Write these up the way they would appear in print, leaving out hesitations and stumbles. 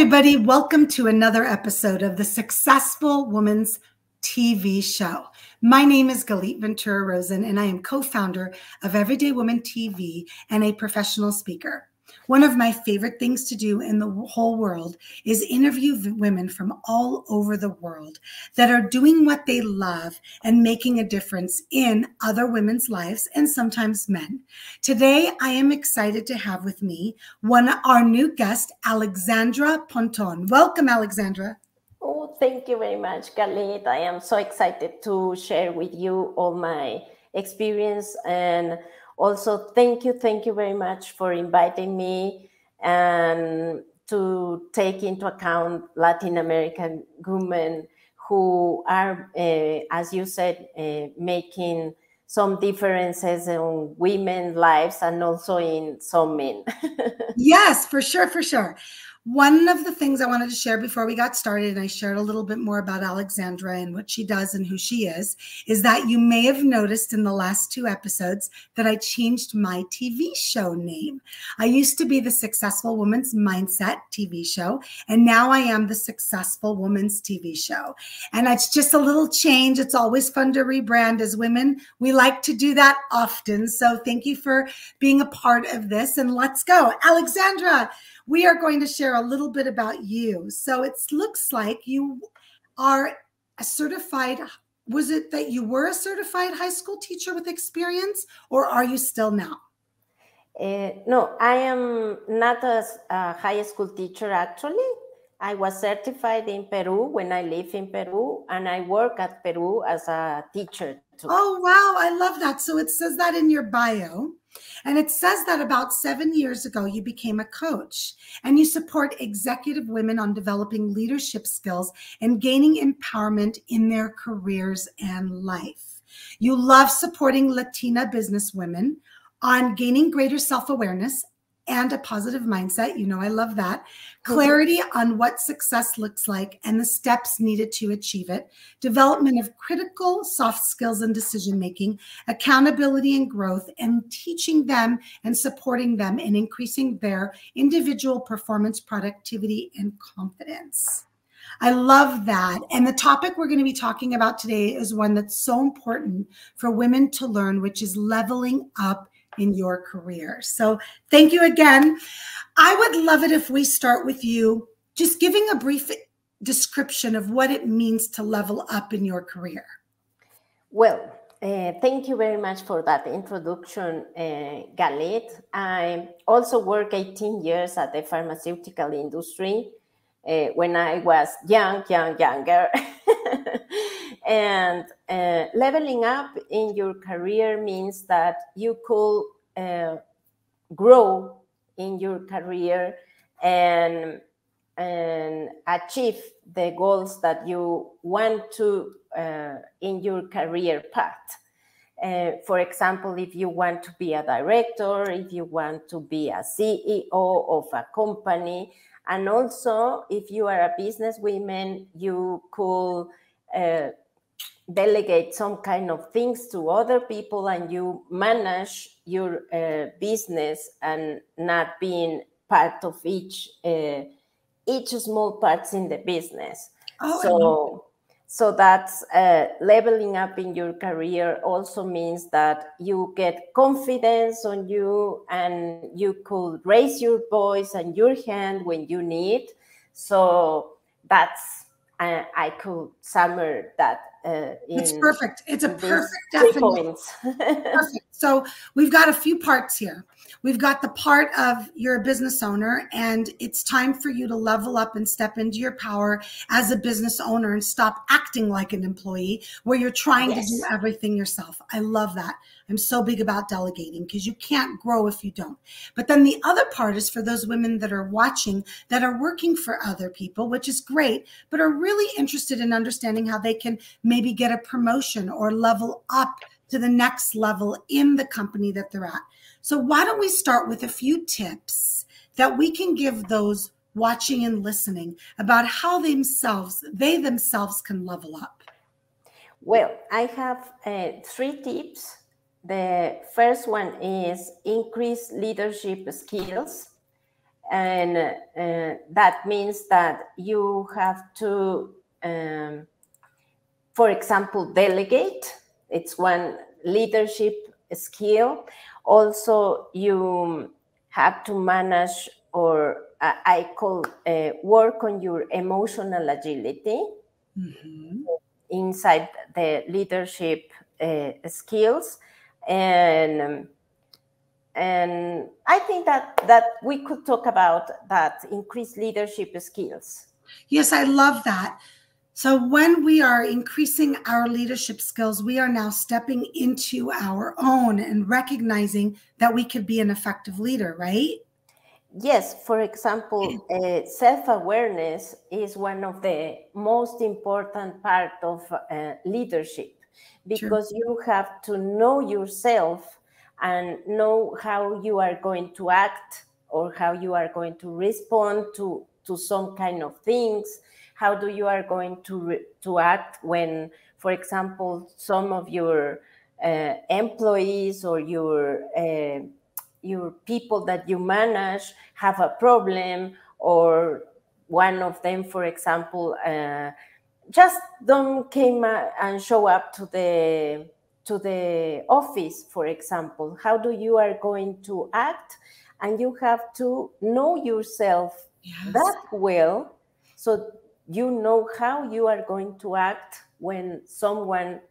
everybody. Welcome to another episode of the Successful Woman's TV show. My name is Galit Ventura-Rozen, and I am co-founder of Everyday Woman TV and a professional speaker. One of my favorite things to do in the whole world is interview women from all over the world that are doing what they love and making a difference in other women's lives and sometimes men. Today, I am excited to have with me our new guest, Alexandra Ponton. Welcome, Alexandra. Oh, thank you very much, Galit. I am so excited to share with you all my experience, and also thank you very much for inviting me and to take into account Latin American women who are, as you said, making some differences in women's lives and also in some men. Yes, for sure, for sure. One of the things I wanted to share before we got started, and I shared a little bit more about Alexandra and what she does and who she is that you may have noticed in the last 2 episodes that I changed my TV show name. I used to be the Successful Woman's Mindset TV show, and now I am the Successful Woman's TV show. And it's just a little change. It's always fun to rebrand as women. We like to do that often. So thank you for being a part of this, and let's go. Alexandra, we are going to share a little bit about you. So it looks like you are a certified, was it that you were a certified high school teacher with experience, or are you still now? No, I am not a high school teacher, actually. I was certified in Peru when I live in Peru, and I work at Peru as a teacher too. Oh, wow. I love that. So it says that in your bio. And it says that about 7 years ago, you became a coach and you support executive women on developing leadership skills and gaining empowerment in their careers and life. You love supporting Latina business women on gaining greater self-awareness and a positive mindset. You know, I love that. Clarity on what success looks like and the steps needed to achieve it. Development of critical soft skills and decision-making, accountability and growth, and teaching them and supporting them in increasing their individual performance, productivity, and confidence. I love that. And the topic we're going to be talking about today is one that's so important for women to learn, which is leveling up in your career. So thank you again. I would love it if we start with you just giving a brief description of what it means to level up in your career. Well, thank you very much for that introduction, Galit. I also worked 18 years at the pharmaceutical industry when I was younger. And leveling up in your career means that you could grow in your career and achieve the goals that you want to in your career path. For example, if you want to be a director, if you want to be a CEO of a company, and also if you are a businesswoman, you could delegate some kind of things to other people and you manage your business and not being part of each small parts in the business. So that's leveling up in your career also means that you get confidence on you and you could raise your voice and your hand when you need. So that's I could summarize that. It's perfect. It's a perfect definition. Perfect. So we've got a few parts here. We've got the part of you're a business owner and it's time for you to level up and step into your power as a business owner and stop acting like an employee where you're trying to do everything yourself. I love that. I'm so big about delegating because you can't grow if you don't. But then the other part is for those women that are watching that are working for other people, which is great, but are really interested in understanding how they can maybe get a promotion or level up to the next level in the company that they're at. So why don't we start with a few tips that we can give those watching and listening about how they themselves can level up? Well, I have 3 tips. The first one is increase leadership skills. And that means that you have to, for example, delegate. It's one leadership skill. Also, you have to manage, or I call work on your emotional agility inside the leadership skills. And I think that we could talk about that, increased leadership skills. Yes, I love that. So when we are increasing our leadership skills, we are now stepping into our own and recognizing that we could be an effective leader, right? Yes, for example, self-awareness is one of the most important part of leadership, because you have to know yourself and know how you are going to act, or how you are going to respond to some kind of things. How do you are going to act when, for example, some of your employees or your people that you manage have a problem, or one of them, for example, just don't came and show up to the office, for example. How do you are going to act? And you have to know yourself that well, so you know how you are going to act when someone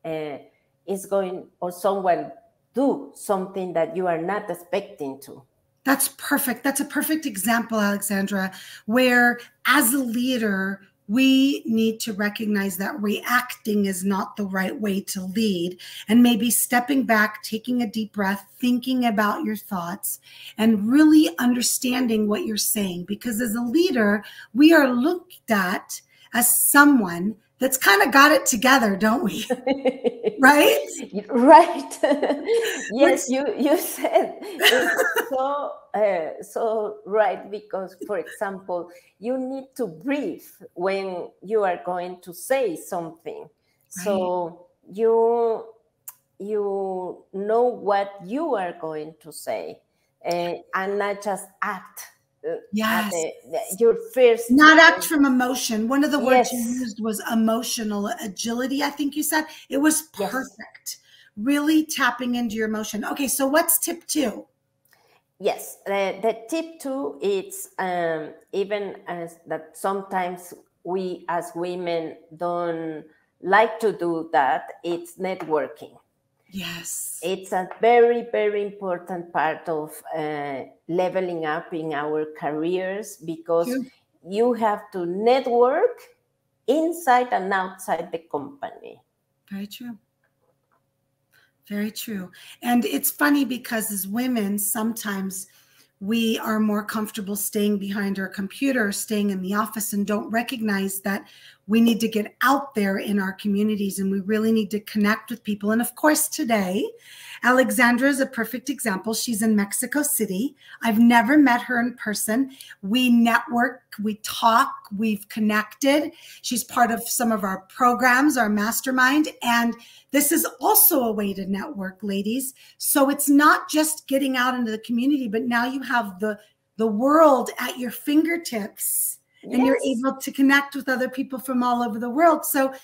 is going, or someone do something that you are not expecting to. That's perfect. That's a perfect example, Alexandra, where as a leader, we need to recognize that reacting is not the right way to lead, and maybe stepping back, taking a deep breath, thinking about your thoughts, and really understanding what you're saying. Because as a leader, we are looked at as someone that's kind of got it together, don't we? Right? Right. Yes, you said it's so right, because, for example, you need to breathe when you are going to say something. Right. So you know what you are going to say, and not just act. Yes. Your first. Not act from emotion. One of the words you used was emotional agility, I think you said. It was perfect. Yes. Really tapping into your emotion. Okay, so what's tip 2? Yes, the tip 2 is even as that sometimes we as women don't like to do that, it's networking. Yes. It's a very, very important part of leveling up in our careers, because you have to network inside and outside the company. Very true. Very true. And it's funny because as women, sometimes we are more comfortable staying behind our computer, staying in the office, and don't recognize that we need to get out there in our communities, and we really need to connect with people. And of course, today, Alexandra is a perfect example. She's in Mexico City. I've never met her in person. We network, we talk, we've connected. She's part of some of our programs, our mastermind, and this is also a way to network, ladies. So it's not just getting out into the community, but now you have the world at your fingertips. Yes. And you're able to connect with other people from all over the world. So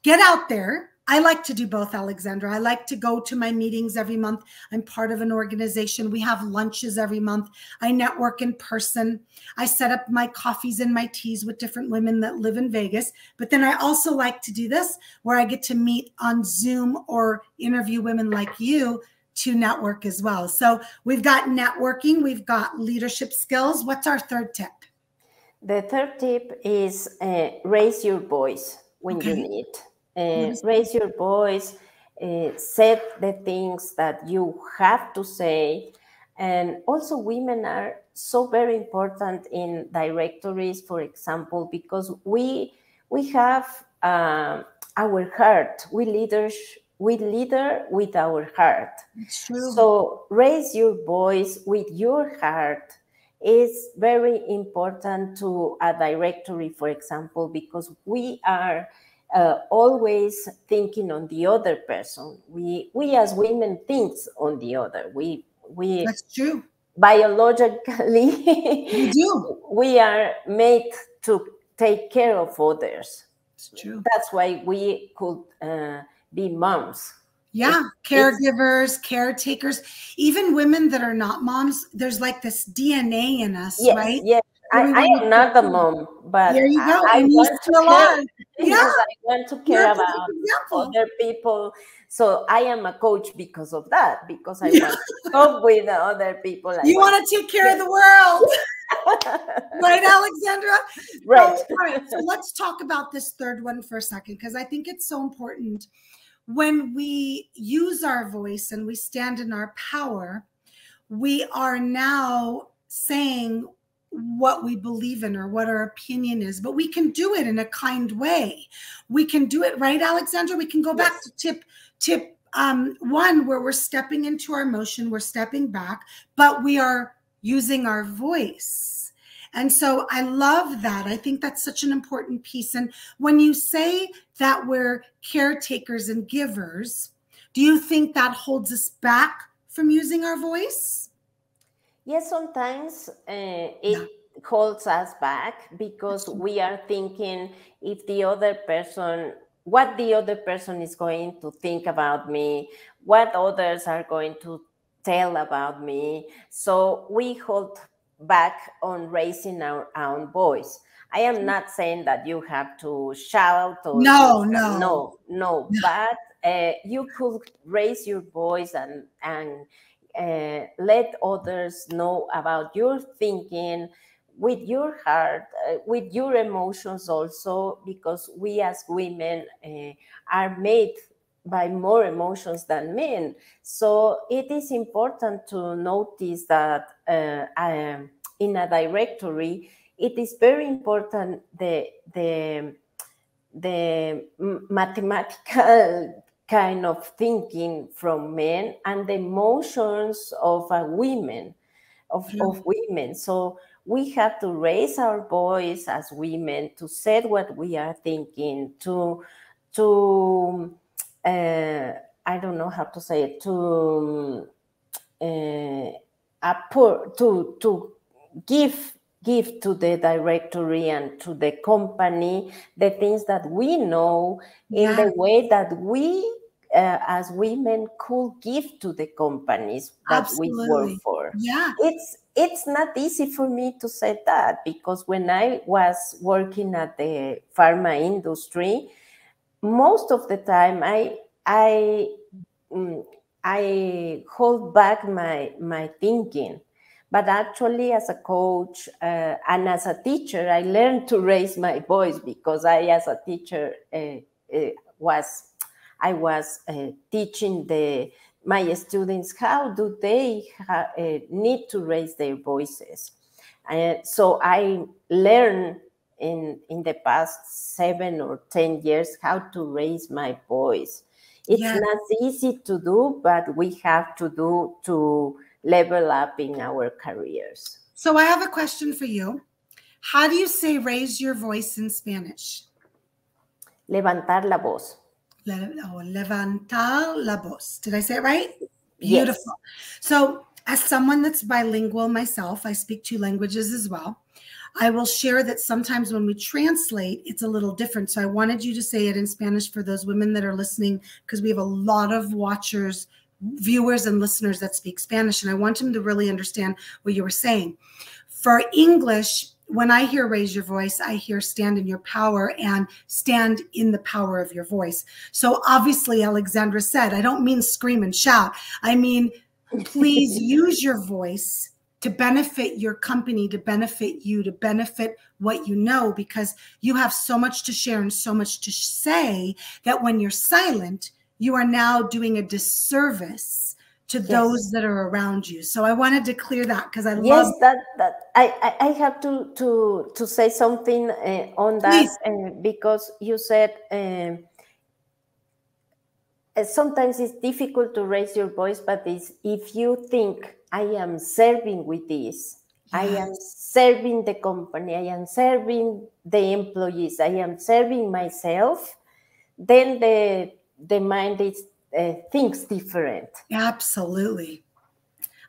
get out there. I like to do both, Alexandra. I like to go to my meetings every month. I'm part of an organization. We have lunches every month. I network in person. I set up my coffees and my teas with different women that live in Vegas. But then I also like to do this, where I get to meet on Zoom or interview women like you to network as well. So we've got networking. We've got leadership skills. What's our third tip? The third tip is raise your voice when you need. Raise your voice, set the things that you have to say. And also, women are so very important in directories, for example, because we have our heart. We leader with our heart. It's true. So raise your voice with your heart is very important to a directory, for example, because we are always thinking on the other person. We as women think on the other. That's true. biologically, We do. we are made to take care of others. It's true. That's why we could be moms. Yeah, caregivers, caretakers, even women that are not moms, there's like this DNA in us, Yes, right? yes. I am not a mom, but there you go. I And you want to still care. are. Yeah, Yes, I want to you're care a about perfect example. other people. So I am a coach because of that, because I want to talk with other people. You want to take care of the world. Right, Alexandra? Right. So, all right, so let's talk about this third one for a second, because I think it's so important. When we use our voice and we stand in our power, we are now saying what we believe in or what our opinion is, but we can do it in a kind way. We can do it, right, Alexandra? We can go back to tip one, where we're stepping into our emotion, we're stepping back, but we are using our voice. And so I love that. I think that's such an important piece. And when you say that we're caretakers and givers, do you think that holds us back from using our voice? Yes, sometimes it holds us back because we are thinking if the other person, what the other person is going to think about me, what others are going to tell about me. So we hold back on raising our own voice. I am not saying that you have to shout or no, but you could raise your voice and let others know about your thinking with your heart, with your emotions also, because we as women are made by more emotions than men. So it is important to notice that in a directory, it is very important the mathematical kind of thinking from men and the emotions of women, of women. So we have to raise our voice as women to say what we are thinking, to I don't know how to say it, to give to the directory and to the company the things that we know in the way that we as women could give to the companies that we work for. Yeah. It's not easy for me to say that, because when I was working at the pharma industry, most of the time I hold back my thinking. But actually, as a coach and as a teacher, I learned to raise my voice, because I, as a teacher, was teaching my students how do they need to raise their voices. So I learned in the past 7 or 10 years how to raise my voice. It's not easy to do, but we have to do to level up in our careers. So I have a question for you. How do you say raise your voice in Spanish? Levantar la voz. Levantar la voz. Did I say it right? Beautiful. Yes. So as someone that's bilingual myself, I speak 2 languages as well. I will share that sometimes when we translate, it's a little different. So I wanted you to say it in Spanish for those women that are listening, because we have a lot of watchers, viewers, and listeners that speak Spanish. And I want them to really understand what you were saying. For English, when I hear raise your voice, I hear stand in your power and stand in the power of your voice. So obviously, Alexandra said, I don't mean scream and shout. I mean, please use your voice to benefit your company, to benefit you, to benefit what you know, because you have so much to share and so much to say that when you're silent, you are now doing a disservice to those that are around you. So I wanted to clear that, because I love that I have to say something on that, because you said sometimes it's difficult to raise your voice, but if you think I am serving with this, I am serving the company, I am serving the employees, I am serving myself, then the mind is thinks different. Absolutely.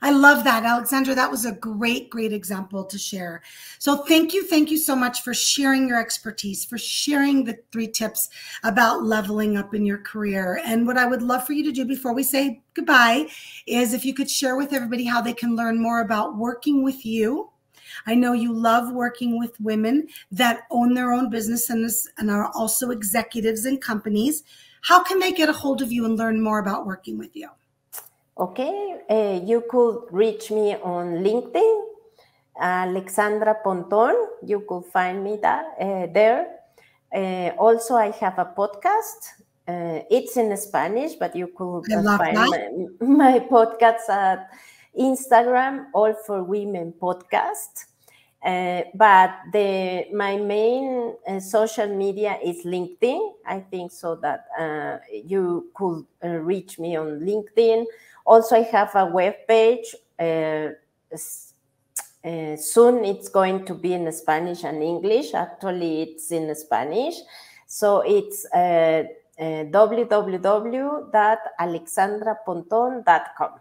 I love that, Alexandra. That was a great, great example to share. So thank you so much for sharing your expertise, for sharing the 3 tips about leveling up in your career. And what I would love for you to do before we say goodbye is if you could share with everybody how they can learn more about working with you. I know you love working with women that own their own business and are also executives in companies. How can they get a hold of you and learn more about working with you? Okay, you could reach me on LinkedIn, Alexandra Ponton. You could find me there. Also, I have a podcast. It's in Spanish, but you could find my podcast at Instagram, All for Women Podcast. But my main social media is LinkedIn. I think so that you could reach me on LinkedIn. Also, I have a web page. Soon it's going to be in Spanish and English. Actually, it's in Spanish. So it's www.alexandraponton.com.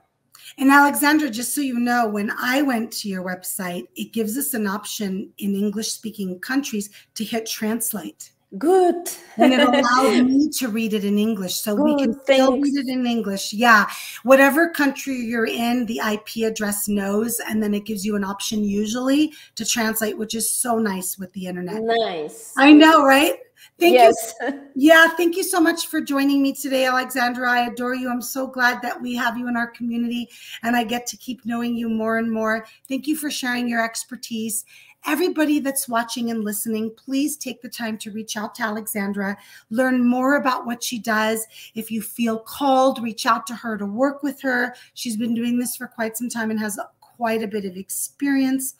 And Alexandra, just so you know, when I went to your website, it gives us an option in English-speaking countries to hit translate. Good. And it allows me to read it in English. So we can still read it in English. Yeah. Whatever country you're in, the IP address knows, and then it gives you an option usually to translate, which is so nice with the internet. Nice. I know, right? Thank you. Yes. Yeah, thank you so much for joining me today, Alexandra. I adore you. I'm so glad that we have you in our community and I get to keep knowing you more and more. Thank you for sharing your expertise. Everybody that's watching and listening, please take the time to reach out to Alexandra, learn more about what she does. If you feel called, reach out to her to work with her. She's been doing this for quite some time and has quite a bit of experience.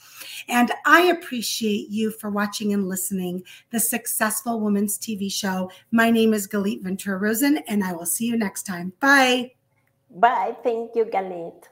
And I appreciate you for watching and listening the Successful Women's TV show. My name is Galit Ventura-Rozen, and I will see you next time. Bye. Bye. Thank you, Galit.